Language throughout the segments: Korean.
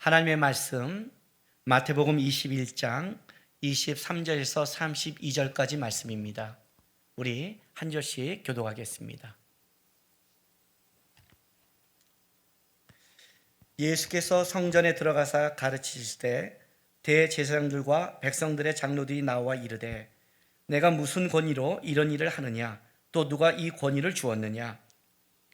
하나님의 말씀 마태복음 21장 23절에서 32절까지 말씀입니다. 우리 한 절씩 교독하겠습니다. 예수께서 성전에 들어가사 가르치실 때 대제사장들과 백성들의 장로들이 나와 이르되 내가 무슨 권위로 이런 일을 하느냐 또 누가 이 권위를 주었느냐.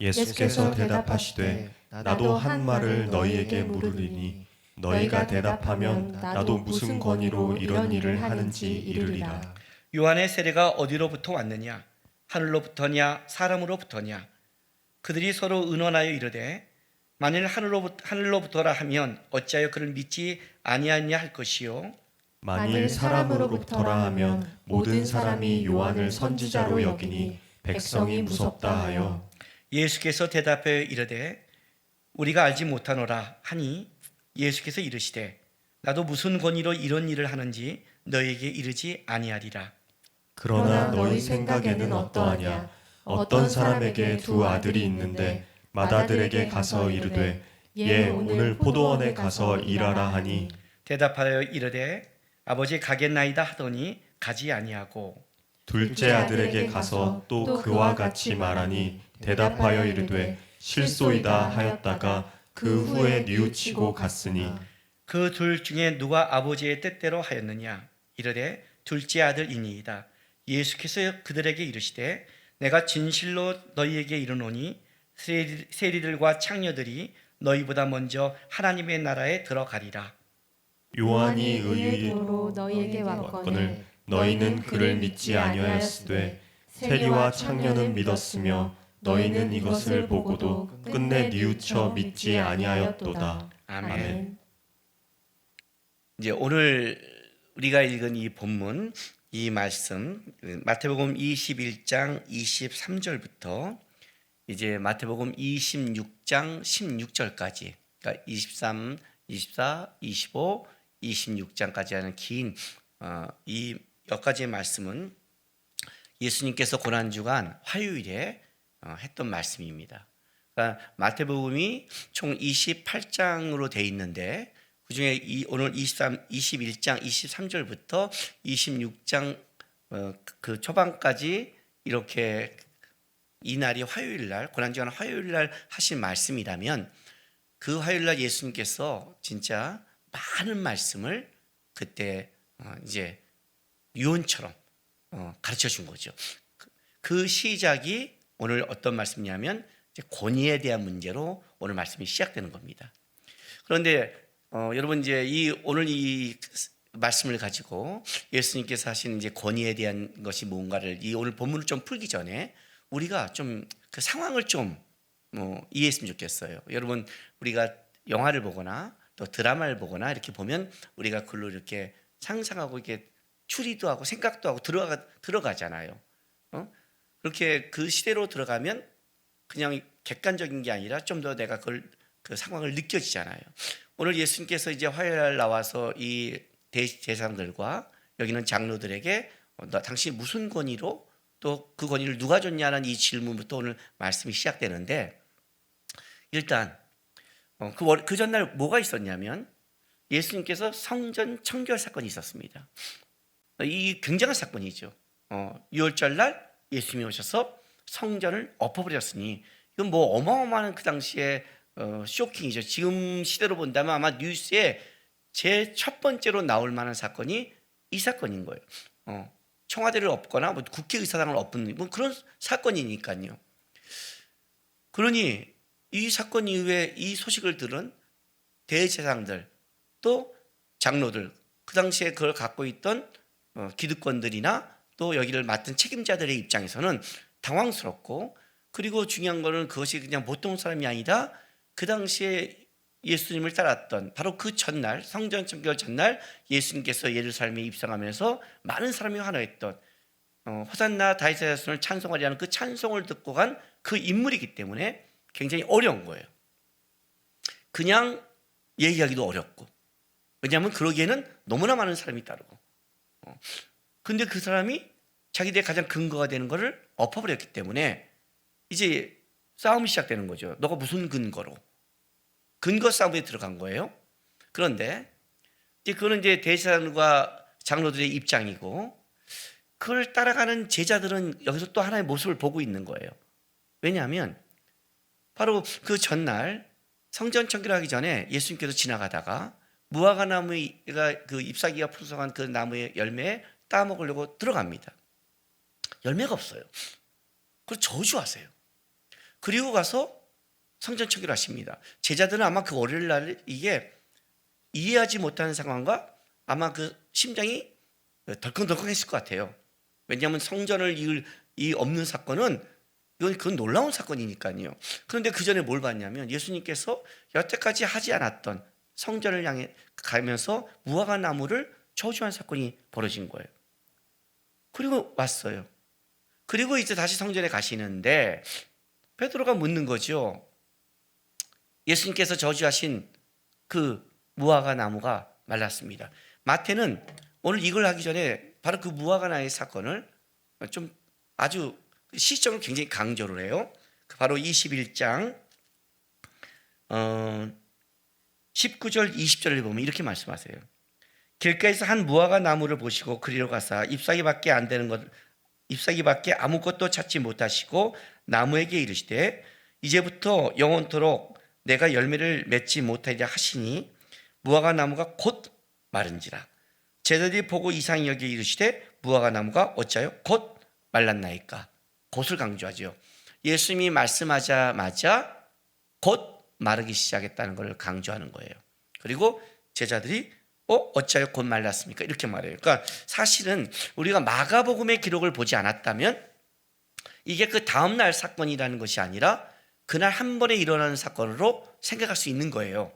예수께서 대답하시되 나도 한 말을 너희에게 물으리니 너희가 대답하면 나도 무슨 권위로 이런 일을 하는지 이르리라. 요한의 세례가 어디로부터 왔느냐 하늘로부터냐 사람으로부터냐. 그들이 서로 의논하여 이르되 만일 하늘로부터라 하면 어찌하여 그를 믿지 아니하냐 할 것이요 만일 사람으로부터라 하면 모든 사람이 요한을 선지자로 여기니 백성이 무섭다 하여. 예수께서 대답하여 이르되 우리가 알지 못하노라 하니 예수께서 이르시되 나도 무슨 권위로 이런 일을 하는지 너희에게 이르지 아니하리라. 그러나 너희 생각에는 어떠하냐? 어떤 사람에게 두 아들이 있는데 맏아들에게 가서 이르되 오늘 포도원에 가서 일하라 하니 대답하여 이르되 아버지 가겠나이다 하더니 가지 아니하고 둘째 아들에게 가서 또 그와 같이 말하니 대답하여 이르되 실소이다 하였다가 그 후에 뉘우치고 갔으니. 그 둘 중에 누가 아버지의 뜻대로 하였느냐 이르되 둘째 아들이니이다. 예수께서 그들에게 이르시되 내가 진실로 너희에게 이르노니 세리들과 창녀들이 너희보다 먼저 하나님의 나라에 들어가리라. 요한이 의의 도로 너희에게 왔거늘 너희는 그를 믿지 아니하였으되 세리와 창녀는 믿었으며 너희는 이것을 보고도 끝내 뉘우쳐 믿지 아니하였도다. 아멘. 이제 오늘 우리가 읽은 이 본문, 이 말씀 마태복음 21장 23절부터 이제 마태복음 26장 16절까지, 그러니까 23, 24, 25, 26장까지 하는 긴 이 몇 가지의 말씀은 예수님께서 고난주간 화요일에 했던 말씀입니다. 그러니까 마태복음이 총 28장으로 돼 있는데 그중에 오늘 21장 23절부터 26장 그 초반까지 이렇게 이날이 화요일날, 고난주간 화요일날 하신 말씀이라면 그 화요일날 예수님께서 진짜 많은 말씀을 그때 이제 유언처럼 가르쳐 준 거죠. 그 시작이 오늘 어떤 말씀이냐면 이제 권위에 대한 문제로 오늘 말씀이 시작되는 겁니다. 그런데 여러분 이제 오늘 이 말씀을 가지고 예수님께서 하신 이제 권위에 대한 것이 뭔가를 오늘 본문을 좀 풀기 전에 우리가 좀 그 상황을 좀 이해했으면 좋겠어요. 여러분 우리가 영화를 보거나 또 드라마를 보거나 이렇게 보면 우리가 글로 이렇게 상상하고 이렇게 추리도 하고 생각도 하고 들어가잖아요. 그렇게 그 시대로 들어가면 그냥 객관적인 게 아니라 좀 더 내가 그 상황을 느껴지잖아요. 오늘 예수님께서 이제 화요일 나와서 이 대제사장들과 여기는 장로들에게 당신이 무슨 권위로 또 그 권위를 누가 줬냐는 이 질문부터 오늘 말씀이 시작되는데, 일단 그 전날 뭐가 있었냐면 예수님께서 성전 청결 사건이 있었습니다. 이 굉장한 사건이죠. 6월절 날 예수님이 오셔서 성전을 엎어버렸으니 이건 뭐 어마어마한 그 당시에 쇼킹이죠. 지금 시대로 본다면 아마 뉴스에 제 첫 번째로 나올 만한 사건이 이 사건인 거예요. 청와대를 엎거나 뭐 국회의사당을 엎는 뭐 그런 사건이니까요. 그러니 이 사건 이후에 이 소식을 들은 대제사장들 또 장로들, 그 당시에 그걸 갖고 있던 기득권들이나 또 여기를 맡은 책임자들의 입장에서는 당황스럽고, 그리고 중요한 거는 그것이 그냥 보통 사람이 아니다. 그 당시에 예수님을 따랐던 바로 그 전날, 성전 청결 전날 예수님께서 예루살렘에 입성하면서 많은 사람이 환호했던 호산나 다윗의 자손을 찬송하리라는 그 찬송을 듣고 간 그 인물이기 때문에 굉장히 어려운 거예요. 그냥 얘기하기도 어렵고, 왜냐하면 그러기에는 너무나 많은 사람이 따르고, 근데 그 사람이 자기들의 가장 근거가 되는 것을 엎어버렸기 때문에 이제 싸움이 시작되는 거죠. 너가 무슨 근거로? 근거 싸움에 들어간 거예요. 그런데 이제 그거는 이제 대제사장과 장로들의 입장이고, 그걸 따라가는 제자들은 여기서 또 하나의 모습을 보고 있는 거예요. 왜냐하면 바로 그 전날 성전 청결하기 전에 예수님께서 지나가다가 무화과 나무가 그 잎사귀가 풍성한 그 나무의 열매에 따먹으려고 들어갑니다. 열매가 없어요. 그걸 저주하세요. 그리고 가서 성전 청결하십니다. 제자들은 아마 그 월요일 날 이게 이해하지 못하는 상황과 아마 그 심장이 덜컹덜컹했을 것 같아요. 왜냐하면 성전을 이 없는 사건은 그건 놀라운 사건이니까요. 그런데 그 전에 뭘 봤냐면 예수님께서 여태까지 하지 않았던 성전을 향해 가면서 무화과 나무를 저주한 사건이 벌어진 거예요. 그리고 왔어요. 그리고 이제 다시 성전에 가시는데 베드로가 묻는 거죠. 예수님께서 저주하신 그 무화과 나무가 말랐습니다. 마태는 오늘 이걸 하기 전에 바로 그 무화과 나무의 사건을 좀 아주 시점을 굉장히 강조를 해요. 바로 21장 19절 20절을 보면 이렇게 말씀하세요. 길가에서 한 무화과 나무를 보시고 그리로 가사 잎사귀밖에 안 되는 것, 잎사귀밖에 아무것도 찾지 못하시고 나무에게 이르시되 이제부터 영원토록 내가 열매를 맺지 못하리라 하시니 무화과 나무가 곧 마른지라. 제자들이 보고 이상히 여겨 이르시되 무화과 나무가 어찌하여 곧 말랐나이까. 곧을 강조하죠. 예수님이 말씀하자마자 곧 마르기 시작했다는 것을 강조하는 거예요. 그리고 제자들이 어찌하여 곧 말랐습니까? 이렇게 말해요. 그러니까 사실은 우리가 마가복음의 기록을 보지 않았다면 이게 그 다음날 사건이라는 것이 아니라 그날 한 번에 일어나는 사건으로 생각할 수 있는 거예요.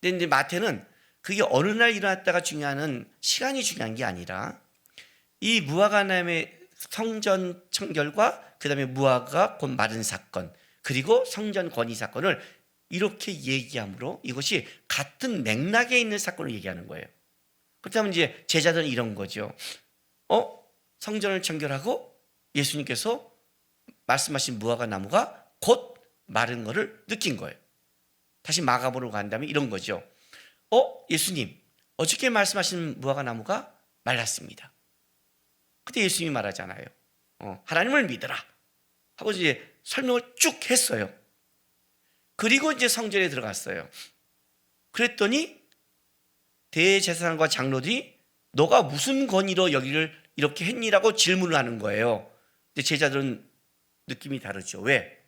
근데 이제 마태는 그게 어느 날 일어났다가 중요한 시간이 중요한 게 아니라 이 무화과 나무의 성전 청결과 그 다음에 무화과가 곧 마른 사건, 그리고 성전 건의 사건을 이렇게 얘기함으로 이것이 같은 맥락에 있는 사건을 얘기하는 거예요. 그렇다면 이제 제자들은 이런 거죠. 성전을 청결하고 예수님께서 말씀하신 무화과 나무가 곧 마른 거를 느낀 거예요. 다시 마가복음으로 간다면 이런 거죠. 예수님, 어저께 말씀하신 무화과 나무가 말랐습니다. 그때 예수님이 말하잖아요. 하나님을 믿어라 하고 이제 설명을 쭉 했어요. 그리고 이제 성전에 들어갔어요. 그랬더니 대제사장과 장로들이 너가 무슨 권위로 여기를 이렇게 했니라고 질문을 하는 거예요. 근데 제자들은 느낌이 다르죠. 왜?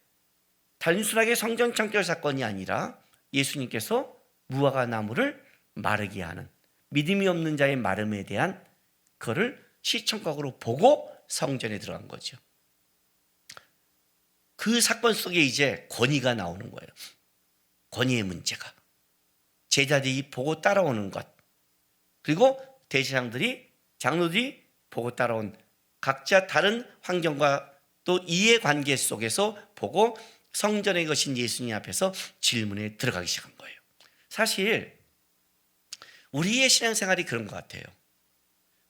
단순하게 성전 청결 사건이 아니라 예수님께서 무화과 나무를 마르게 하는, 믿음이 없는 자의 마름에 대한 그거를 시청각으로 보고 성전에 들어간 거죠. 그 사건 속에 이제 권위가 나오는 거예요. 권위의 문제가. 제자들이 보고 따라오는 것, 그리고 대제사장들이, 장로들이 보고 따라온 각자 다른 환경과 또 이해관계 속에서 보고 성전에 거신 예수님 앞에서 질문에 들어가기 시작한 거예요. 사실 우리의 신앙생활이 그런 것 같아요.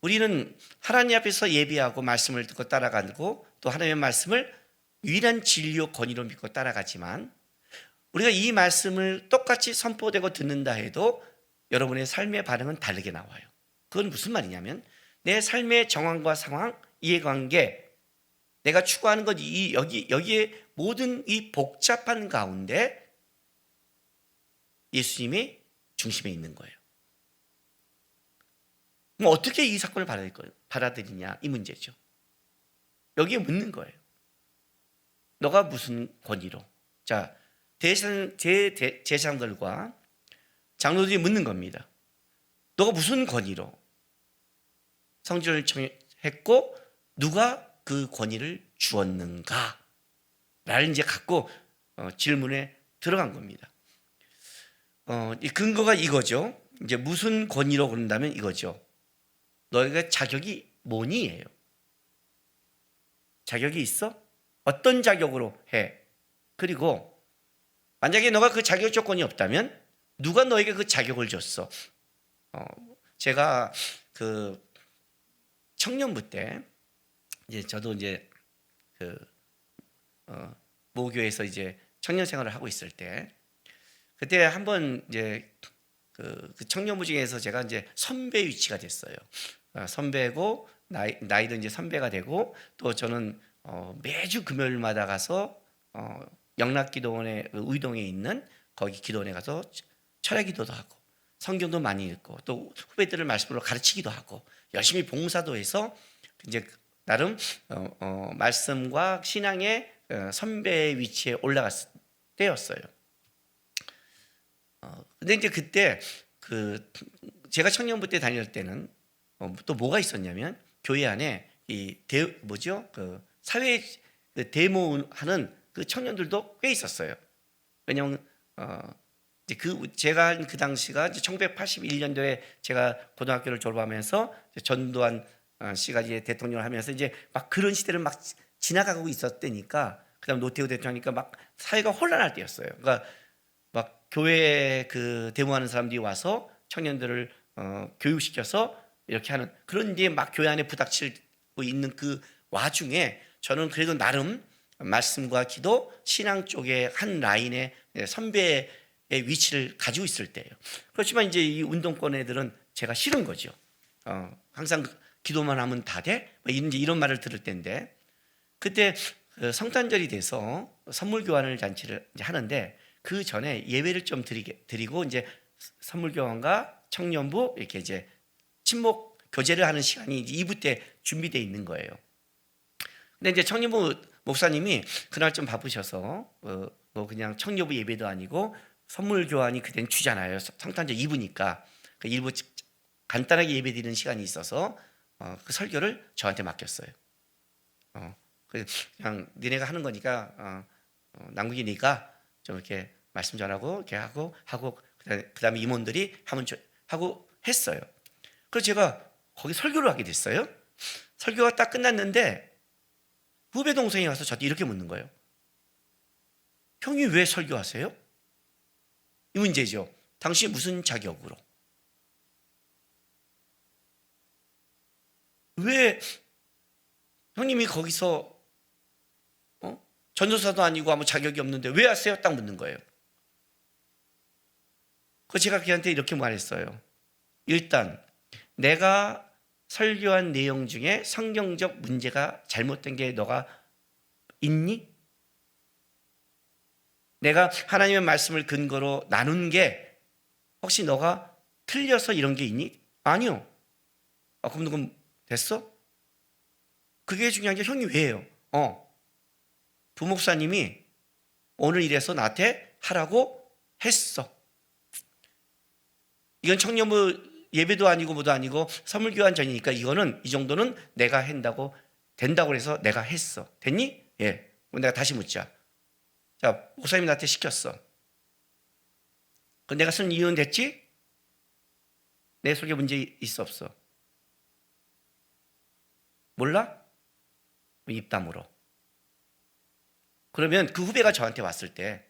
우리는 하나님 앞에서 예배하고 말씀을 듣고 따라가고 또 하나님의 말씀을 유일한 진리요 권위로 믿고 따라가지만 우리가 이 말씀을 똑같이 선포되고 듣는다 해도 여러분의 삶의 반응은 다르게 나와요. 그건 무슨 말이냐면 내 삶의 정황과 상황, 이해관계, 내가 추구하는 것, 여기에 모든 이 복잡한 가운데 예수님이 중심에 있는 거예요. 그럼 어떻게 이 사건을 받아들이냐 이 문제죠. 여기에 묻는 거예요. 너가 무슨 권위로? 자, 제사장들과 장로들이 묻는 겁니다. 너가 무슨 권위로 성전을 청했고 누가 그 권위를 주었는가? 라를 이제 갖고 질문에 들어간 겁니다. 이 근거가 이거죠. 이제 무슨 권위로 그런다면 이거죠. 너희가 자격이 뭐니예요. 자격이 있어? 어떤 자격으로 해? 그리고 만약에 너가 그 자격 조건이 없다면 누가 너에게 그 자격을 줬어? 제가 그 청년부 때 이제 저도 이제 그 모교에서 이제 청년 생활을 하고 있을 때 그때 한번 이제 그 청년부 중에서 제가 이제 선배 위치가 됐어요. 선배고 나이도 이제 선배가 되고 또 저는 매주 금요일마다 가서 영락기도원의 의동에 있는 거기 기도원에 가서 철야기도도 하고 성경도 많이 읽고 또 후배들을 말씀으로 가르치기도 하고 열심히 봉사도 해서 이제 나름 말씀과 신앙의 선배 위치에 올라갔을 때였어요. 근데 이제 그때 그 제가 청년부 때 다닐 때는 또 뭐가 있었냐면 교회 안에 그 사회 데모하는 그 청년들도 꽤 있었어요. 왜냐하면 이제 제가 한 그 당시가 1981년도에 제가 고등학교를 졸업하면서 전두환 씨가 이제 대통령을 하면서 이제 막 그런 시대를 막 지나가고 있었다니까. 그다음 노태우 대통령이니까 막 사회가 혼란할 때였어요. 그러니까 막 교회에 그 데모하는 사람들이 와서 청년들을 교육시켜서 이렇게 하는 그런 뒤에 막 교회 안에 부닥치고 있는 그 와중에 저는 그래도 나름 말씀과 기도, 신앙 쪽에 한 라인의 선배의 위치를 가지고 있을 때예요. 그렇지만 이제 이 운동권 애들은 제가 싫은 거죠. 항상 기도만 하면 다 돼? 이제 이런 말을 들을 때인데 그때 성탄절이 돼서 선물 교환을 잔치를 이제 하는데 그 전에 예배를 좀 드리고 이제 선물 교환과 청년부 이렇게 이제 친목 교제를 하는 시간이 2부 때 준비되어 있는 거예요. 근데 이제 청년부 목사님이 그날 좀 바쁘셔서 뭐 그냥 청년부 예배도 아니고 선물 교환이 그땐 주잖아요. 성탄절 2부니까 그 1부 간단하게 예배 드리는 시간이 있어서 그 설교를 저한테 맡겼어요. 그냥 니네가 하는 거니까 남국이 네가 좀 이렇게 말씀 전하고 이렇게 하고 그다음에 임원들이 하고 했어요. 그래서 제가 거기 설교를 하게 됐어요. 설교가 딱 끝났는데 후배 동생이 와서 저한테 이렇게 묻는 거예요. 형이 왜 설교하세요? 이 문제죠. 당신 무슨 자격으로? 왜 형님이 거기서 전도사도 아니고 아무 자격이 없는데 왜 하세요? 딱 묻는 거예요. 그래서 제가 걔한테 이렇게 말했어요. 일단 내가 설교한 내용 중에 성경적 문제가 잘못된 게 너가 있니? 내가 하나님의 말씀을 근거로 나눈 게 혹시 너가 틀려서 이런 게 있니? 아니요. 그럼 누군 됐어? 그게 중요한 게 형이 왜 해요? 부목사님이 오늘 이래서 나한테 하라고 했어. 이건 청년부 예배도 아니고 뭐도 아니고 선물 교환 전이니까 이거는 이 정도는 내가 된다고 해서 내가 했어. 됐니? 예. 그럼 내가 다시 묻자. 자, 목사님이 나한테 시켰어. 그럼 내가 쓴 이유는 됐지? 내 속에 문제 있어 없어? 몰라? 입 다물어. 그러면 그 후배가 저한테 왔을 때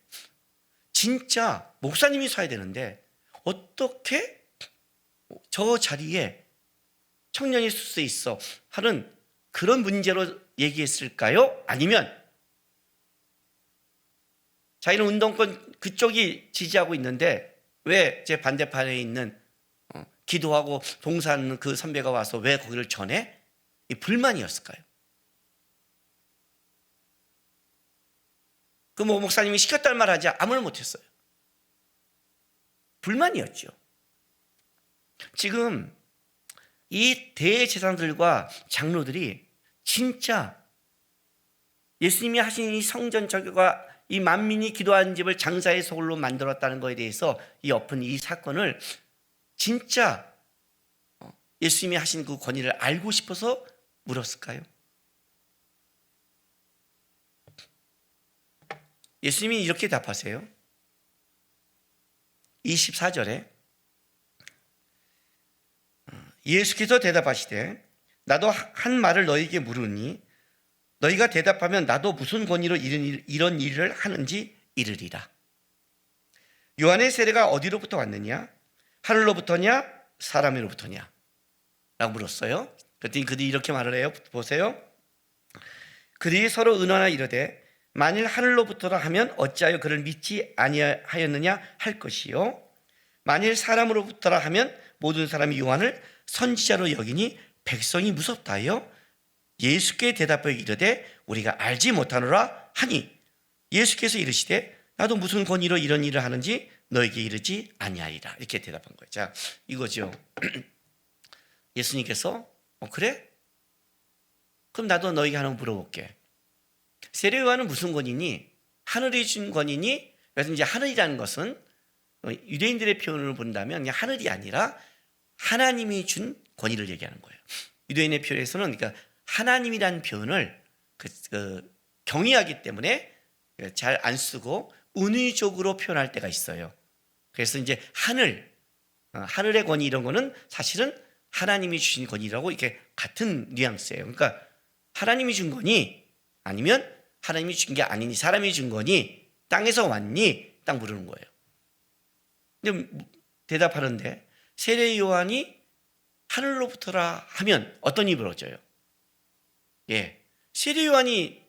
진짜 목사님이 서야 되는데 어떻게 저 자리에 청년이 쓸 수 있어 하는 그런 문제로 얘기했을까요? 아니면 자기는 운동권 그쪽이 지지하고 있는데 왜 제 반대편에 있는 기도하고 봉사하는 그 선배가 와서 왜 거기를 전해? 이 불만이었을까요? 그 목사님이 시켰다는 말 하지 아무 말 못했어요. 불만이었죠. 지금 이 대제사장들과 장로들이 진짜 예수님이 하신 이 성전 저교가 이 만민이 기도하는 집을 장사의 소굴로 만들었다는 것에 대해서 이 엎은 이 사건을 진짜 예수님이 하신 그 권위를 알고 싶어서 물었을까요? 예수님이 이렇게 답하세요. 24절에 예수께서 대답하시되 나도 한 말을 너희에게 물으니 너희가 대답하면 나도 무슨 권위로 이런 일을 하는지 이르리라. 요한의 세례가 어디로부터 왔느냐? 하늘로부터냐? 사람으로부터냐? 라고 물었어요. 그랬더니 그들이 이렇게 말을 해요. 보세요. 그들이 서로 의논하여 이르되 만일 하늘로부터라 하면 어찌하여 그를 믿지 아니하였느냐 할 것이요 만일 사람으로부터라 하면 모든 사람이 요한을 선지자로 여기니 백성이 무섭다 하여 예수께 대답하여 이르되 우리가 알지 못하노라 하니 예수께서 이르시되 나도 무슨 권위로 이런 일을 하는지 너에게 이르지 아니하리라. 이렇게 대답한 거예요. 자, 이거죠. 예수님께서 그래? 그럼 나도 너에게 하나 물어볼게. 세례 요한은 무슨 권위니? 하늘이 준 권위니? 그래서 이제 하늘이라는 것은 유대인들의 표현을 본다면 그냥 하늘이 아니라 하나님이 준 권위를 얘기하는 거예요. 유대인의 표현에서는 그러니까 하나님이라는 표현을 경외하기 때문에 잘 안 쓰고 은유적으로 표현할 때가 있어요. 그래서 이제 하늘의 권위 이런 거는 사실은 하나님이 주신 권위라고 이렇게 같은 뉘앙스예요. 그러니까 하나님이 준 거니 아니면 하나님이 준 게 아니니 사람이 준 거니 땅에서 왔니 딱 물으는 거예요. 근데 대답하는데 세례 요한이 하늘로부터라 하면 어떤 입을 얻어요? 세례 요한이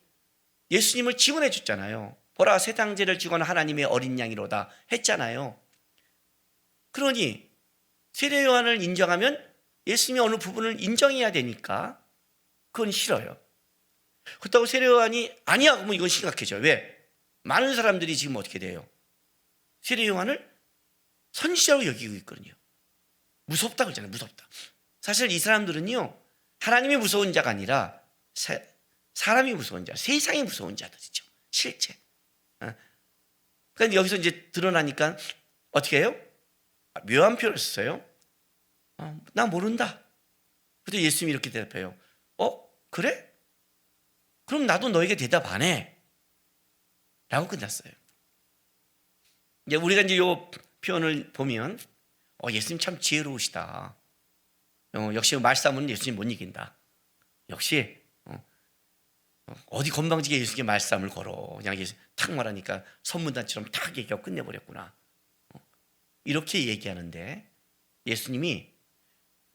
예수님을 증언해 줬잖아요. 보라 세상 죄를 지고는 하나님의 어린 양이로다 했잖아요. 그러니 세례 요한을 인정하면 예수님의 어느 부분을 인정해야 되니까 그건 싫어요. 그렇다고 세례 요한이 아니야 그러면 이건 심각해져. 왜? 많은 사람들이 지금 어떻게 돼요? 세례 요한을 선지자로 여기고 있거든요. 무섭다 그러잖아요. 무섭다. 사실 이 사람들은요 하나님이 무서운 자가 아니라 사람이 무서운 자, 세상이 무서운 자들이죠. 실제. 그러니까 여기서 이제 드러나니까 어떻게 해요? 묘한 표현을 썼어요. 나 모른다. 그래서 예수님이 이렇게 대답해요. 그래? 그럼 나도 너에게 대답 안 해. 라고 끝났어요. 이제 우리가 이제 이 표현을 보면 예수님 참 지혜로우시다. 역시 말싸움은 예수님 못 이긴다. 역시 어디 건방지게 예수님께 말싸움을 걸어. 그냥 탁 말하니까 선문단처럼 탁 얘기하고 끝내버렸구나. 이렇게 얘기하는데 예수님이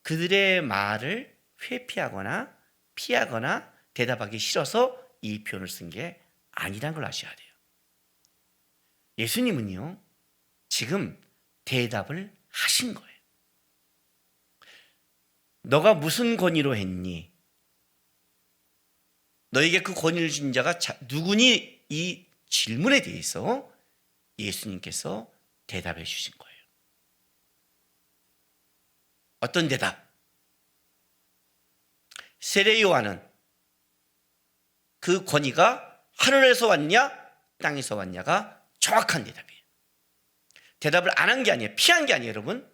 그들의 말을 회피하거나 피하거나 대답하기 싫어서 이 표현을 쓴 게 아니라는 걸 아셔야 돼요. 예수님은요 지금 대답을 하신 거예요. 너가 무슨 권위로 했니? 너에게 그 권위를 준 자가 누구니? 이 질문에 대해서 예수님께서 대답해 주신 거예요. 어떤 대답? 세례 요한은 그 권위가 하늘에서 왔냐 땅에서 왔냐가 정확한 대답이에요. 대답을 안 한 게 아니에요. 피한 게 아니에요. 여러분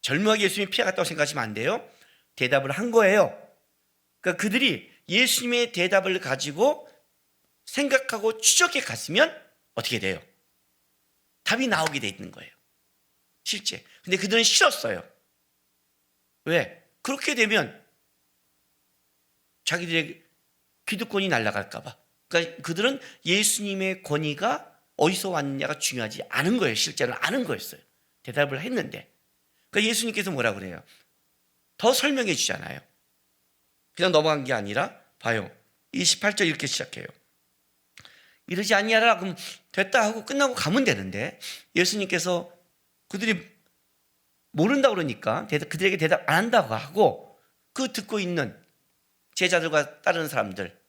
절묘하게 예수님이 피해갔다고 생각하시면 안 돼요. 대답을 한 거예요. 그러니까 그들이 예수님의 대답을 가지고 생각하고 추적해 갔으면 어떻게 돼요? 답이 나오게 돼 있는 거예요. 실제. 근데 그들은 싫었어요. 왜? 그렇게 되면 자기들의 기득권이 날아갈까 봐. 그러니까 그들은 예수님의 권위가 어디서 왔느냐가 중요하지 않은 거예요. 실제로는 아는 거였어요. 대답을 했는데. 그러니까 예수님께서 뭐라 그래요? 더 설명해 주잖아요. 그냥 넘어간 게 아니라 봐요. 28절 이렇게 시작해요. 이러지 아니하라 그럼 됐다 하고 끝나고 가면 되는데 예수님께서 그들이 모른다 그러니까 그들에게 대답 안 한다고 하고 그 듣고 있는 제자들과 다른 사람들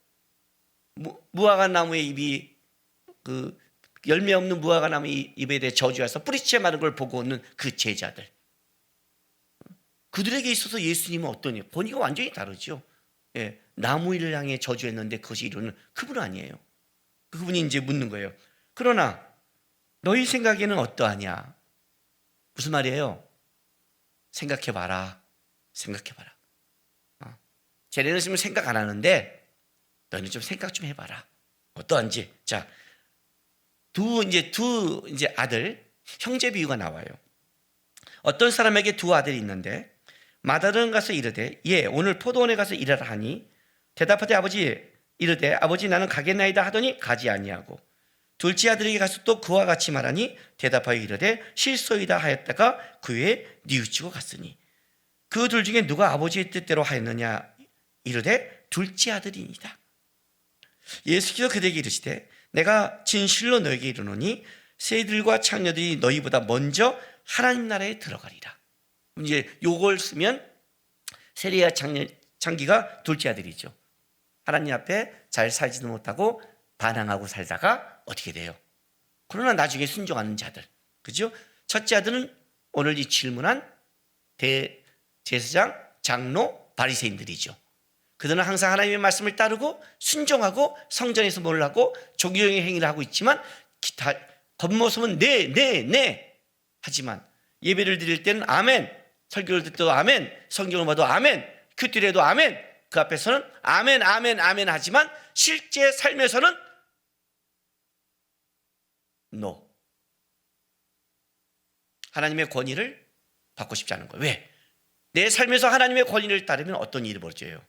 무화과 나무의 잎이 그 열매 없는 무화과 나무 잎에 대해 저주해서 뿌리채 마른 걸 보고 오는 그 제자들 그들에게 있어서 예수님은 어떠냐? 권위가 완전히 다르죠. 나무 일을 향해 저주했는데 그것이 이루는 그분 아니에요. 그분이 이제 묻는 거예요. 그러나 너희 생각에는 어떠하냐? 무슨 말이에요? 생각해봐라. 생각해봐라. 쟤네는 지금 생각 안 하는데 너희는 좀 생각 좀 해봐라. 어떠한지. 자, 두 아들 형제 비유가 나와요. 어떤 사람에게 두 아들이 있는데 맏아들은 가서 이르되 오늘 포도원에 가서 일하라 하니 대답하되 아버지 이르되 아버지 나는 가겠나이다 하더니 가지 아니하고 둘째 아들에게 가서 또 그와 같이 말하니 대답하여 이르되 실소이다 하였다가 그 후에 뉘우치고 갔으니 그 둘 중에 누가 아버지의 뜻대로 하였느냐 이르되 둘째 아들이니이다. 예수께서 그들에게 이르시되 내가 진실로 너에게 이르노니 새들과 창녀들이 너희보다 먼저 하나님 나라에 들어가리라. 이제 요걸 쓰면 세리와 창기가 둘째 아들이죠. 하나님 앞에 잘 살지도 못하고 반항하고 살다가 어떻게 돼요? 그러나 나중에 순종하는 자들, 그죠? 첫째 아들은 오늘 이 질문한 대제사장, 장로, 바리새인들이죠. 그들은 항상 하나님의 말씀을 따르고 순종하고 성전에서 뭘 하고 종교형의 행위를 하고 있지만 겉모습은 네 하지만 예배를 드릴 때는 아멘, 설교를 듣도 아멘, 성경을 봐도 아멘, 큐티에도 아멘, 그 앞에서는 아멘 하지만 실제 삶에서는 노. 하나님의 권위를 받고 싶지 않은 거예요. 왜? 내 삶에서 하나님의 권위를 따르면 어떤 일이 벌어져요?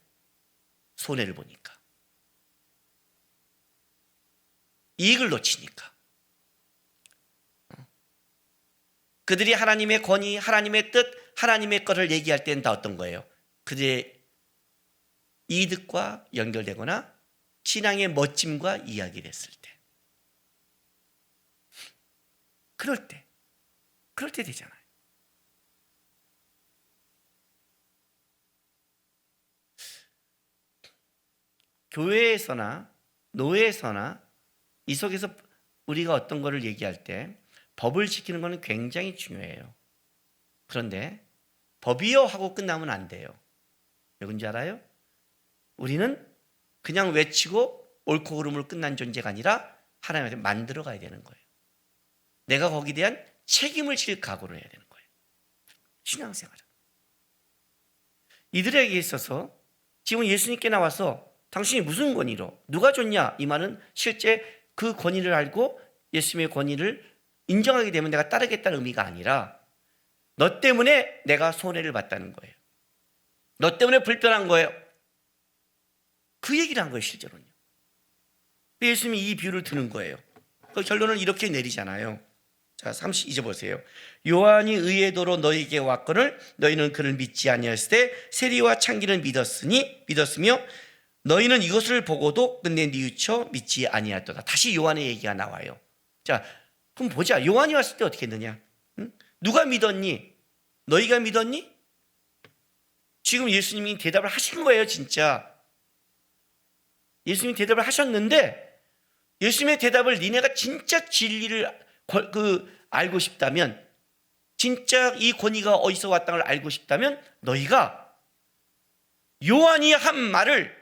손해를 보니까, 이익을 놓치니까. 그들이 하나님의 권위, 하나님의 뜻, 하나님의 것을 얘기할 때는 다 어떤 거예요? 그들의 이득과 연결되거나 신앙의 멋짐과 이야기를 했을 때, 그럴 때 되잖아요. 교회에서나 노예에서나 이 속에서 우리가 어떤 거를 얘기할 때 법을 지키는 것은 굉장히 중요해요. 그런데 법이요 하고 끝나면 안 돼요. 왜 그런지 알아요? 우리는 그냥 외치고 옳고 그름으로 끝난 존재가 아니라 하나님한테 만들어 가야 되는 거예요. 내가 거기에 대한 책임을 질 각오를 해야 되는 거예요. 신앙생활은. 이들에게 있어서 지금 예수님께 나와서 당신이 무슨 권위로 누가 줬냐, 이 말은 실제 그 권위를 알고 예수님의 권위를 인정하게 되면 내가 따르겠다는 의미가 아니라 너 때문에 내가 손해를 봤다는 거예요. 너 때문에 불편한 거예요. 그 얘기를 한 거예요. 실제로는요. 예수님이 이 비유를 드는 거예요. 그 결론을 이렇게 내리잖아요. 자, 32절 보세요. 요한이 의의 도로 너희에게 왔거늘 너희는 그를 믿지 아니하였을 때 세리와 창기는 믿었으며 너희는 이것을 보고도 끝내 뉘우쳐 믿지 아니하였도다. 다시 요한의 얘기가 나와요. 자, 그럼 보자. 요한이 왔을 때 어떻게 했느냐? 응? 누가 믿었니? 너희가 믿었니? 지금 예수님이 대답을 하신 거예요. 진짜 예수님이 대답을 하셨는데, 예수님의 대답을 니네가 진짜 진리를 알고 싶다면, 진짜 이 권위가 어디서 왔다는 걸 알고 싶다면 너희가 요한이 한 말을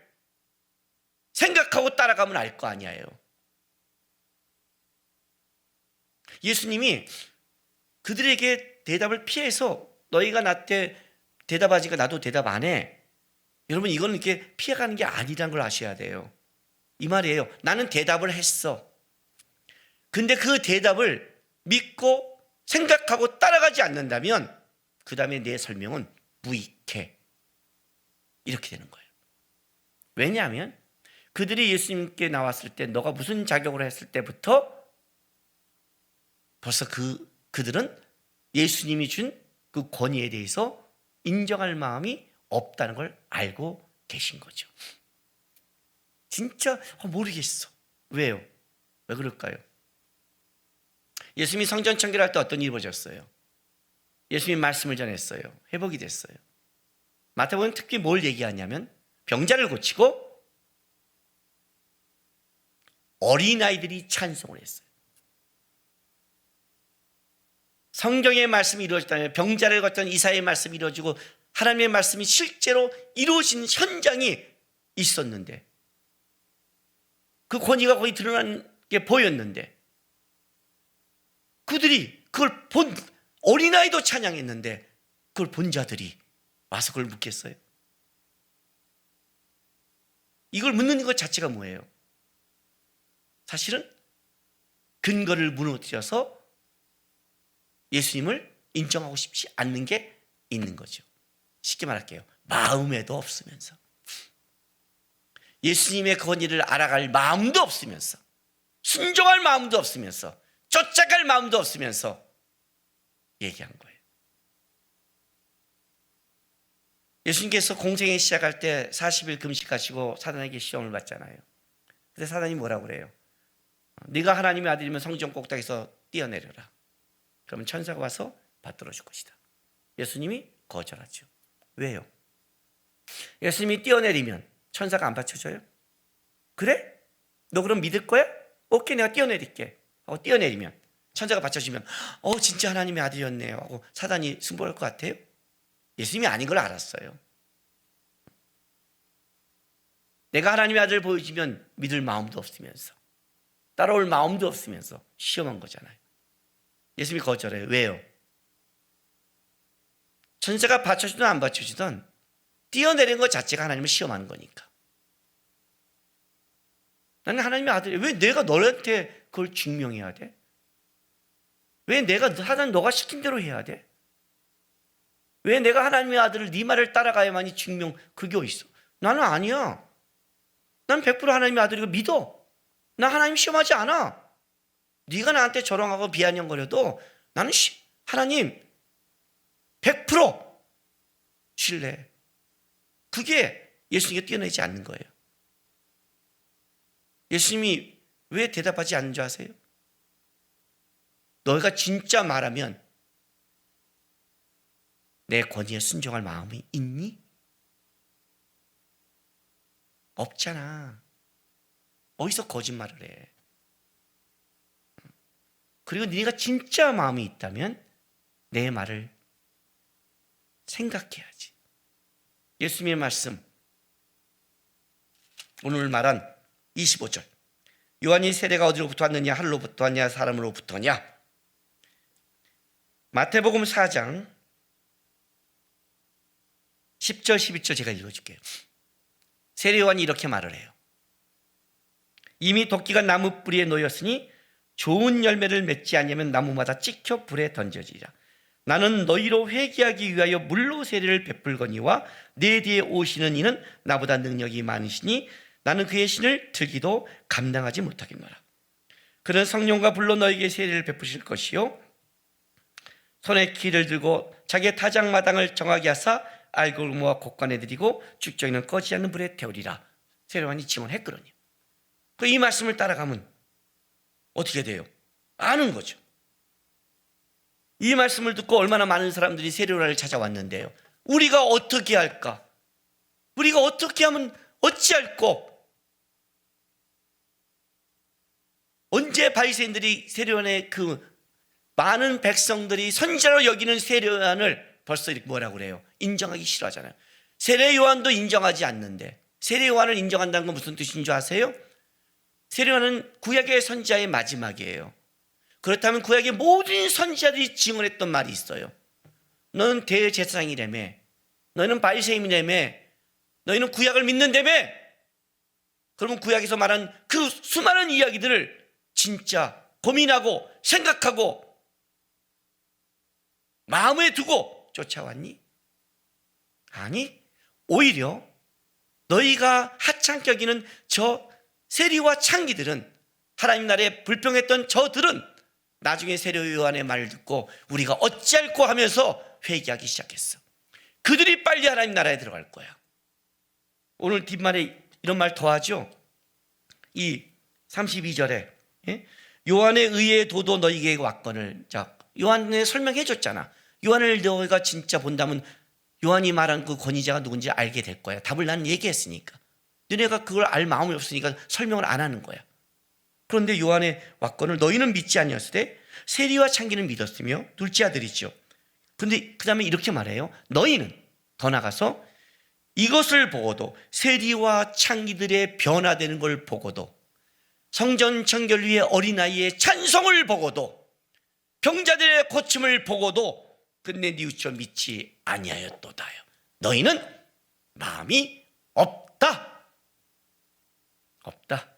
생각하고 따라가면 알 거 아니에요. 예수님이 그들에게 대답을 피해서 너희가 나한테 대답하지가 나도 대답 안 해. 여러분, 이건 이렇게 피해가는 게 아니라는 걸 아셔야 돼요. 이 말이에요. 나는 대답을 했어. 근데 그 대답을 믿고 생각하고 따라가지 않는다면 그 다음에 내 설명은 무익해. 이렇게 되는 거예요. 왜냐하면 그들이 예수님께 나왔을 때 너가 무슨 자격으로 했을 때부터 벌써 그들은 예수님이 준 그 권위에 대해서 인정할 마음이 없다는 걸 알고 계신 거죠. 진짜 모르겠어. 왜요? 왜 그럴까요? 예수님이 성전 청결을 할 때 어떤 일이 벌어졌어요? 예수님이 말씀을 전했어요. 회복이 됐어요. 마태복음은 특히 뭘 얘기하냐면 병자를 고치고 어린아이들이 찬송을 했어요. 성경의 말씀이 이루어졌다면 병자를 고쳤던 이사야의 말씀이 이루어지고 하나님의 말씀이 실제로 이루어진 현장이 있었는데, 그 권위가 거기 드러난 게 보였는데, 그들이 그걸 본 어린아이도 찬양했는데 그걸 본 자들이 와서 그걸 묻겠어요? 이걸 묻는 것 자체가 뭐예요? 사실은 근거를 무너뜨려서 예수님을 인정하고 싶지 않는 게 있는 거죠. 쉽게 말할게요. 마음에도 없으면서, 예수님의 권위를 알아갈 마음도 없으면서, 순종할 마음도 없으면서, 쫓아갈 마음도 없으면서 얘기한 거예요. 예수님께서 공생애 시작할 때 40일 금식하시고 사단에게 시험을 받잖아요. 근데 사단이 뭐라고 그래요? 네가 하나님의 아들이면 성전 꼭대기에서 뛰어내려라. 그러면 천사가 와서 받들어 줄 것이다. 예수님이 거절하죠. 왜요? 예수님이 뛰어내리면 천사가 안 받쳐줘요? 그래? 너 그럼 믿을 거야? 오케이, 내가 뛰어내릴게 하고 뛰어내리면 천사가 받쳐주면 진짜 하나님의 아들이었네요 하고 사단이 승복할 것 같아요? 예수님이 아닌 걸 알았어요. 내가 하나님의 아들을 보여주면 믿을 마음도 없으면서 따라올 마음도 없으면서 시험한 거잖아요. 예수님이 거절해요. 왜요? 천사가 받쳐주든 안 받쳐주든 뛰어내린 것 자체가 하나님을 시험하는 거니까. 나는 하나님의 아들이야. 왜 내가 너한테 그걸 증명해야 돼? 왜 내가 하나님 너가 시킨 대로 해야 돼? 왜 내가 하나님의 아들을 네 말을 따라가야만이 증명 그게 어딨어? 나는 아니야. 난 100% 하나님의 아들이고 믿어. 나 하나님 시험하지 않아. 네가 나한테 조롱하고 비아냥거려도 나는 하나님 100% 신뢰. 그게 예수님께 뛰어내지 않는 거예요. 예수님이 왜 대답하지 않는 줄 아세요? 너희가 진짜 말하면 내 권위에 순종할 마음이 있니? 없잖아. 어디서 거짓말을 해? 그리고 네가 진짜 마음이 있다면 내 말을 생각해야지. 예수님의 말씀 오늘 말한 25절 요한이 세례가 어디로부터 왔느냐 하늘로부터 왔냐 사람으로부터냐. 마태복음 4장 10절 11절 제가 읽어줄게요. 세례 요한이 이렇게 말을 해요. 이미 도끼가 나무 뿌리에 놓였으니 좋은 열매를 맺지 않으면 나무마다 찍혀 불에 던져지리라. 나는 너희로 회개하기 위하여 물로 세례를 베풀거니와 내 뒤에 오시는 이는 나보다 능력이 많으시니 나는 그의 신을 들기도 감당하지 못하겠노라. 그는 성령과 불로 너에게 세례를 베푸실 것이요 손에 키를 들고 자기의 타작마당을 정하게 하사 알곡을 모아 곳간에 들이고 죽정이는 꺼지지 않는 불에 태우리라. 세례 요한이 증언했거든요. 이 말씀을 따라가면 어떻게 돼요? 아는 거죠. 이 말씀을 듣고 얼마나 많은 사람들이 세례 요한을 찾아왔는데요. 우리가 어떻게 할까? 우리가 어떻게 하면 어찌할꼬? 언제 바리새인들이 세례 요한의 그 많은 백성들이 선지자로 여기는 세례 요한을 벌써 이렇게 뭐라고 그래요? 인정하기 싫어하잖아요. 세례 요한도 인정하지 않는데 세례 요한을 인정한다는 건 무슨 뜻인 줄 아세요? 세례 요한은 구약의 선지자의 마지막이에요. 그렇다면 구약의 모든 선지자들이 증언했던 말이 있어요. 너는 대제사장이라며, 너희는 바리새인이라며, 너희는 구약을 믿는다며. 그러면 구약에서 말한 그 수많은 이야기들을 진짜 고민하고 생각하고 마음에 두고 쫓아왔니? 아니, 오히려 너희가 하찮게 여기는 저 세리와 창기들은, 하나님 나라에 불평했던 저들은 나중에 세례 요한의 말을 듣고 우리가 어찌할꼬 하면서 회개하기 시작했어. 그들이 빨리 하나님 나라에 들어갈 거야. 오늘 뒷말에 이런 말 더하죠. 이 32절에 요한의 의의 도도 너희에게 왔거늘. 자, 요한에 설명해 줬잖아. 요한을 너희가 진짜 본다면 요한이 말한 그 권위자가 누군지 알게 될 거야. 답을 나는 얘기했으니까. 너네가 그걸 알 마음이 없으니까 설명을 안 하는 거야. 그런데 요한의 왔건을 너희는 믿지 아니었으되 세리와 창기는 믿었으며 둘째 아들이죠. 그런데 그 다음에 이렇게 말해요. 너희는 더 나가서 이것을 보고도, 세리와 창기들의 변화되는 걸 보고도, 성전 청결 위에 어린아이의 찬송을 보고도, 병자들의 고침을 보고도 근데 뉘우쳐 믿지 아니하였도다요. 너희는 마음이 없다. 없다.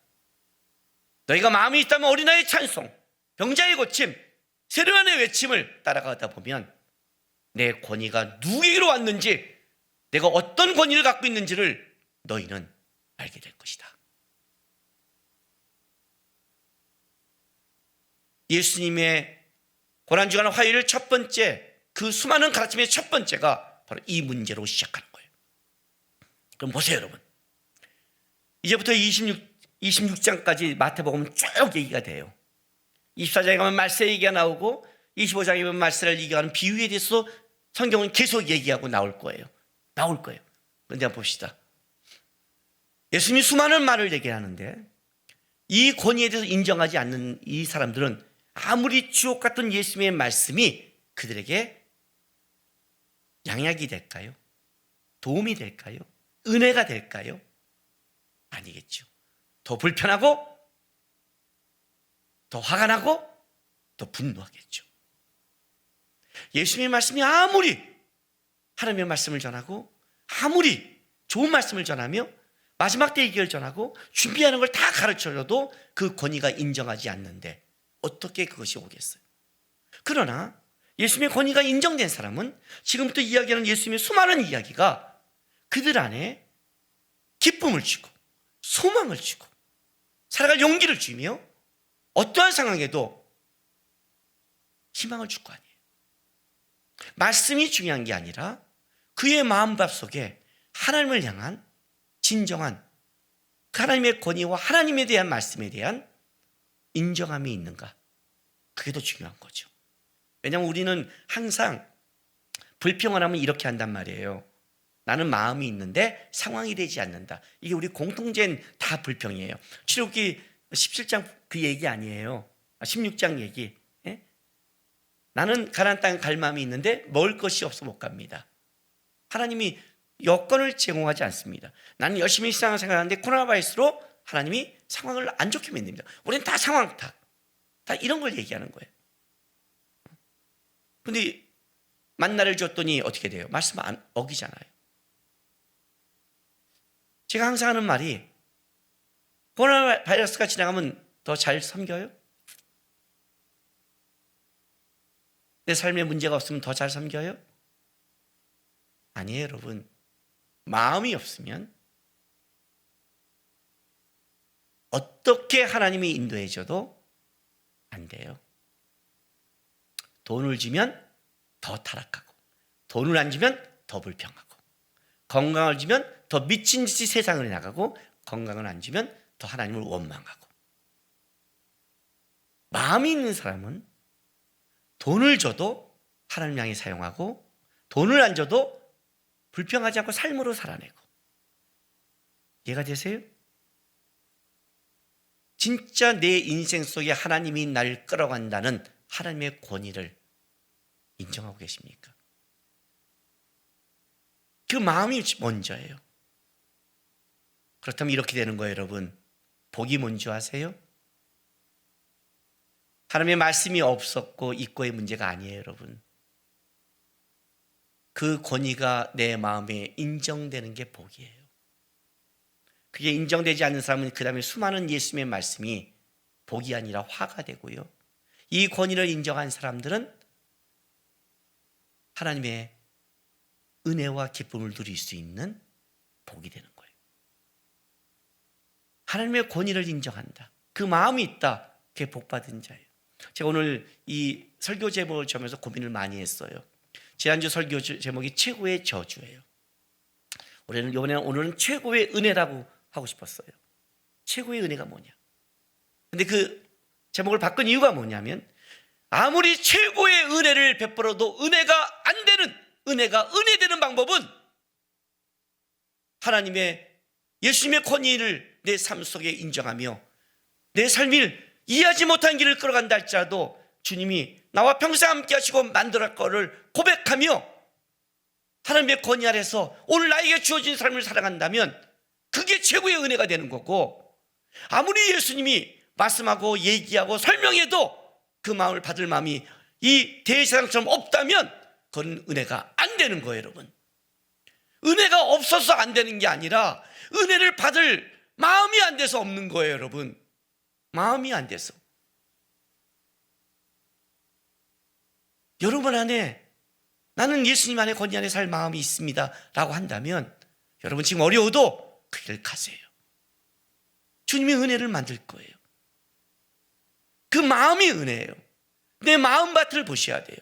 너희가 마음이 있다면 어린아이의 찬송, 병자의 고침, 세례 요한의 외침을 따라가다 보면 내 권위가 누구에게로 왔는지, 내가 어떤 권위를 갖고 있는지를 너희는 알게 될 것이다. 예수님의 고난주간 화요일 첫 번째, 그 수많은 가르침의 첫 번째가 바로 이 문제로 시작하는 거예요. 그럼 보세요, 여러분. 이제부터 26장까지 마태복음 쭉 얘기가 돼요. 24장에 가면 말세 얘기가 나오고 25장에 보면 말세를 이겨가는 비유에 대해서 성경은 계속 얘기하고 나올 거예요. 그런데 한번 봅시다. 예수님이 수많은 말을 얘기하는데 이 권위에 대해서 인정하지 않는 이 사람들은 아무리 주옥 같은 예수님의 말씀이 그들에게 양약이 될까요? 도움이 될까요? 은혜가 될까요? 아니겠죠. 더 불편하고 더 화가 나고 더 분노하겠죠. 예수님의 말씀이 아무리 하나님의 말씀을 전하고 아무리 좋은 말씀을 전하며 마지막 때 이기를 전하고 준비하는 걸 다 가르쳐줘도 그 권위가 인정하지 않는데 어떻게 그것이 오겠어요? 그러나 예수님의 권위가 인정된 사람은 지금부터 이야기하는 예수님의 수많은 이야기가 그들 안에 기쁨을 주고 소망을 주고 살아갈 용기를 주며 어떠한 상황에도 희망을 줄 거 아니에요. 말씀이 중요한 게 아니라 그의 마음밥 속에 하나님을 향한 진정한 그 하나님의 권위와 하나님에 대한 말씀에 대한 인정함이 있는가, 그게 더 중요한 거죠. 왜냐하면 우리는 항상 불평을 하면 이렇게 한단 말이에요. 나는 마음이 있는데 상황이 되지 않는다. 이게 우리 공통된 다 불평이에요. 출애굽기 17장 그 얘기 아니에요. 16장 얘기. 예? 나는 가나안 땅에 갈 마음이 있는데 먹을 것이 없어 못 갑니다. 하나님이 여건을 제공하지 않습니다. 나는 열심히 신앙을 생각하는데 코로나 바이러스로 하나님이 상황을 안 좋게 만듭니다. 우리는 다 상황 다 이런 걸 얘기하는 거예요. 근데 만나를 줬더니 어떻게 돼요? 말씀 안 어기잖아요. 제가 항상 하는 말이 코로나 바이러스가 지나가면 더 잘 섬겨요? 내 삶에 문제가 없으면 더 잘 섬겨요? 아니에요, 여러분. 마음이 없으면 어떻게 하나님이 인도해 줘도 안 돼요. 돈을 주면 더 타락하고, 돈을 안 주면 더 불평하고, 건강을 주면 더 미친 듯이 세상을 나가고, 건강을 안 주면 더 하나님을 원망하고. 마음이 있는 사람은 돈을 줘도 하나님 향해 사용하고, 돈을 안 줘도 불평하지 않고 삶으로 살아내고. 이해가 되세요? 진짜 내 인생 속에 하나님이 날 끌어간다는 하나님의 권위를 인정하고 계십니까? 그 마음이 먼저예요. 그렇다면 이렇게 되는 거예요, 여러분. 복이 뭔지 아세요? 하나님의 말씀이 없었고 있고의 문제가 아니에요, 여러분. 그 권위가 내 마음에 인정되는 게 복이에요. 그게 인정되지 않는 사람은 그 다음에 수많은 예수님의 말씀이 복이 아니라 화가 되고요. 이 권위를 인정한 사람들은 하나님의 은혜와 기쁨을 누릴 수 있는 복이 되는 거예요. 하나님의 권위를 인정한다. 그 마음이 있다. 그게 복받은 자예요. 제가 오늘 이 설교 제목을 정해서 고민을 많이 했어요. 지난주 설교 제목이 최고의 저주예요. 오늘은 최고의 은혜라고 하고 싶었어요. 최고의 은혜가 뭐냐? 근데 그 제목을 바꾼 이유가 뭐냐면 아무리 최고의 은혜를 베풀어도 은혜가 안 되는, 은혜가 은혜되는 방법은 하나님의 예수님의 권위를 내 삶 속에 인정하며 내 삶을 이해하지 못한 길을 끌어간다 할지라도 주님이 나와 평생 함께 하시고 만들어 거를 고백하며 하나님의 권위 아래서 오늘 나에게 주어진 삶을 살아간다면 그게 최고의 은혜가 되는 거고, 아무리 예수님이 말씀하고 얘기하고 설명해도 그 마음을 받을 마음이 이 대제사장처럼 없다면 그건 은혜가 안 되는 거예요, 여러분. 은혜가 없어서 안 되는 게 아니라 은혜를 받을 마음이 안 돼서 없는 거예요, 여러분. 마음이 안 돼서. 여러분 안에 나는 예수님 안에 권위 안에 살 마음이 있습니다 라고 한다면 여러분 지금 어려워도 그 길을 가세요. 주님의 은혜를 만들 거예요. 그 마음이 은혜예요. 내 마음밭을 보셔야 돼요.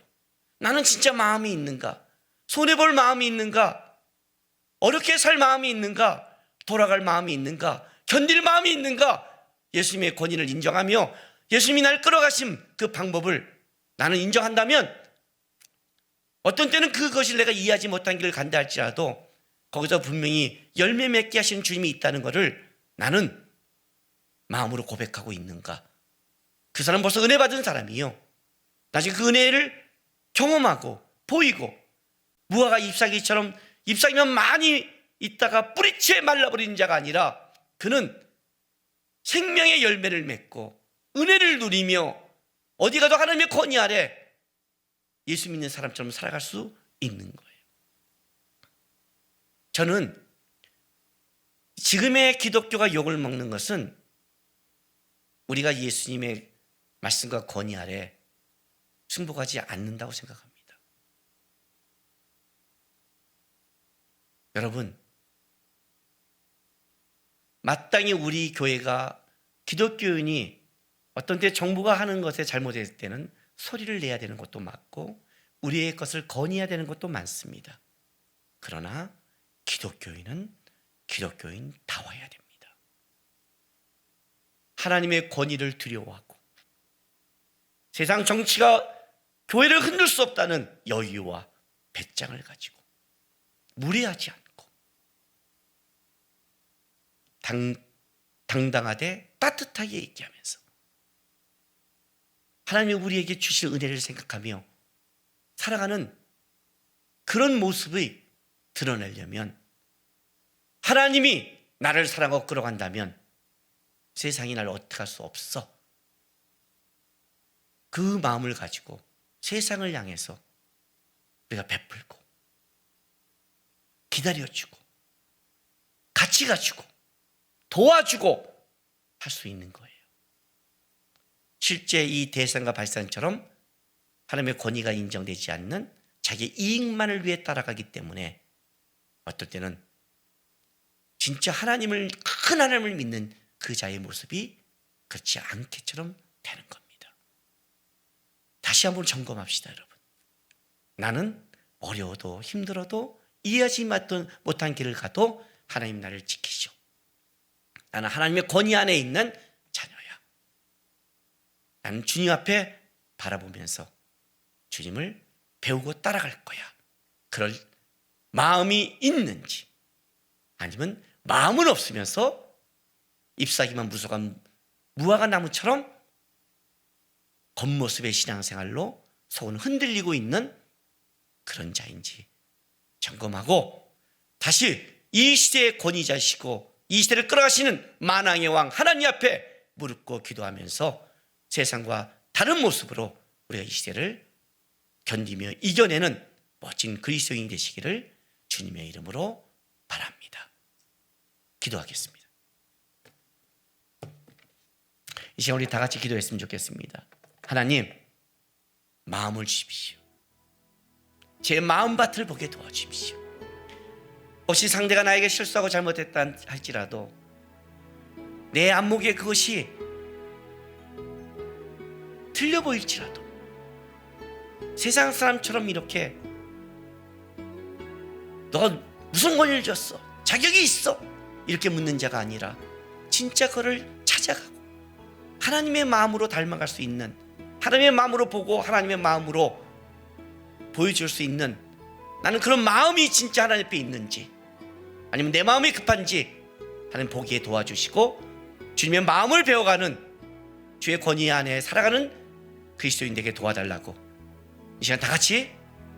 나는 진짜 마음이 있는가? 손해볼 마음이 있는가? 어렵게 살 마음이 있는가? 돌아갈 마음이 있는가? 견딜 마음이 있는가? 예수님의 권위를 인정하며 예수님이 날 끌어가신 그 방법을 나는 인정한다면 어떤 때는 그것을 내가 이해하지 못한 길을 간다 할지라도 거기서 분명히 열매 맺게 하시는 주님이 있다는 것을 나는 마음으로 고백하고 있는가? 그 사람 벌써 은혜 받은 사람이요, 나중에 그 은혜를 경험하고 보이고 무화과 잎사귀처럼 잎사귀만 많이 있다가 뿌리채 말라버리는 자가 아니라 그는 생명의 열매를 맺고 은혜를 누리며 어디 가도 하나님의 권위 아래 예수 믿는 사람처럼 살아갈 수 있는 거예요. 저는 지금의 기독교가 욕을 먹는 것은 우리가 예수님의 말씀과 권위 아래 승복하지 않는다고 생각합니다. 여러분, 마땅히 우리 교회가 기독교인이 어떤 때 정부가 하는 것에 잘못했을 때는 소리를 내야 되는 것도 맞고 우리의 것을 건의해야 되는 것도 많습니다. 그러나 기독교인은 기독교인다워야 됩니다. 하나님의 권위를 두려워하고 세상 정치가 교회를 흔들 수 없다는 여유와 배짱을 가지고 무례하지 않고 당당하되 따뜻하게 얘기하면서 하나님이 우리에게 주실 은혜를 생각하며 살아가는 그런 모습을 드러내려면, 하나님이 나를 사랑하고 끌어간다면 세상이 나를 어떻게 할 수 없어. 그 마음을 가지고 세상을 향해서 우리가 베풀고 기다려주고 같이 가주고 도와주고 할 수 있는 거예요. 실제 이 대산과 발산처럼 하나님의 권위가 인정되지 않는 자기 이익만을 위해 따라가기 때문에 어떨 때는 진짜 하나님을, 큰 하나님을 믿는 그 자의 모습이 그렇지 않게처럼 되는 겁니다. 다시 한번 점검합시다, 여러분. 나는 어려워도 힘들어도 이해하지 못한 길을 가도 하나님 나를 지키시오. 나는 하나님의 권위 안에 있는 자녀야. 나는 주님 앞에 바라보면서 주님을 배우고 따라갈 거야. 그럴 마음이 있는지, 아니면 마음은 없으면서 잎사귀만 무성한 무화과 나무처럼 겉모습의 신앙생활로 속은 흔들리고 있는 그런 자인지 점검하고 다시 이 시대의 권위자시고 이 시대를 끌어가시는 만왕의 왕 하나님 앞에 무릎 꿇고 기도하면서 세상과 다른 모습으로 우리가 이 시대를 견디며 이겨내는 멋진 그리스도인이 되시기를 주님의 이름으로 바랍니다. 기도하겠습니다. 이 시간 우리 다 같이 기도했으면 좋겠습니다. 하나님, 마음을 주십시오. 제 마음밭을 보게 도와주십시오. 혹시 상대가 나에게 실수하고 잘못했다 할지라도 내 안목에 그것이 틀려 보일지라도 세상 사람처럼 이렇게 너 무슨 권위를 줬어? 자격이 있어? 이렇게 묻는 자가 아니라 진짜 그를 찾아가고 하나님의 마음으로 닮아갈 수 있는, 하나님의 마음으로 보고 하나님의 마음으로 보여줄 수 있는, 나는 그런 마음이 진짜 하나님 앞에 있는지 아니면 내 마음이 급한지 하나님 보기에 도와주시고 주님의 마음을 배워가는, 주의 권위 안에 살아가는 그리스도인 되게 도와달라고 이 시간 다 같이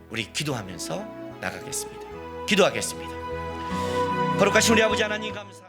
우리 기도하면서 나가겠습니다. 기도하겠습니다. 거룩하신 우리 아버지 하나님 감사합니다.